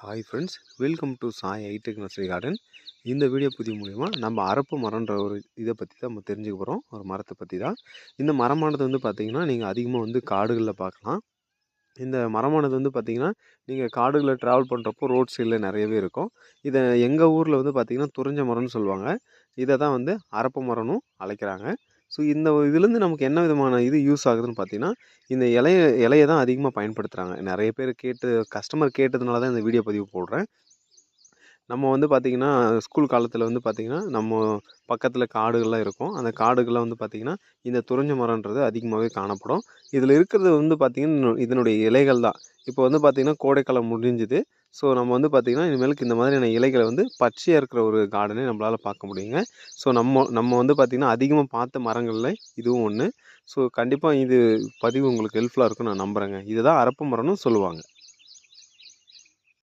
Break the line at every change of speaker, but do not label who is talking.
Hi friends, welcome to Sai hitech nursery garden. இந்த வீடியோ பதிவு மூலிமா நம்ம அரப்பு மரம்ன்ற ஒரு இதை பற்றி தான் நம்ம தெரிஞ்சுக்க போகிறோம். ஒரு மரத்தை பற்றி தான். இந்த மரமானது வந்து பார்த்திங்கன்னா நீங்கள் அதிகமாக வந்து காடுகளில் பார்க்கலாம். இந்த மரமானது வந்து பார்த்திங்கன்னா நீங்கள் காடுகளில் ட்ராவல் பண்ணுறப்போ ரோட் சைடில் நிறையவே இருக்கும். இதை எங்கள் ஊரில் வந்து பார்த்திங்கன்னா துறிஞ்ச மரம்னு சொல்லுவாங்க. இதை தான் வந்து அரப்பு மரம்னு அழைக்கிறாங்க. ஸோ இந்த இதுலேருந்து நமக்கு என்ன விதமான இது யூஸ் ஆகுதுன்னு பார்த்தீங்கன்னா, இந்த இலைய தான் அதிகமாக பயன்படுத்துகிறாங்க. நிறைய பேர் கஸ்டமர் கேட்டதுனால தான் இந்த வீடியோ பதிவு போடுறேன். நம்ம வந்து பார்த்திங்கன்னா ஸ்கூல் காலத்தில் வந்து பார்த்திங்கன்னா நம்ம பக்கத்தில் காடுகள்லாம் இருக்கும். அந்த காடுகள்லாம் வந்து பார்த்திங்கன்னா இந்த துறிஞ்ச மரம்ன்றது அதிகமாகவே காணப்படும். இதில் இருக்கிறது வந்து பார்த்திங்கன்னா இதனுடைய இலைகள் தான். இப்போ வந்து பார்த்திங்கன்னா கோடைக்காலம் முடிஞ்சுது. ஸோ நம்ம வந்து பார்த்திங்கன்னா இனிமேலுக்கு இந்த மாதிரியான இலைகளை வந்து பச்சையாக இருக்கிற ஒரு கார்டனே நம்மளால் பார்க்க முடியுங்க. ஸோ நம்ம வந்து பார்த்திங்கன்னா அதிகமாக பார்த்த மரங்களில் இதுவும் ஒன்று. ஸோ கண்டிப்பாக இது பதிவு உங்களுக்கு ஹெல்ப்ஃபுல்லாக இருக்கும்னு நான் நம்புகிறேங்க. இதுதான் அரப்பு மரம்னு சொல்லுவாங்க.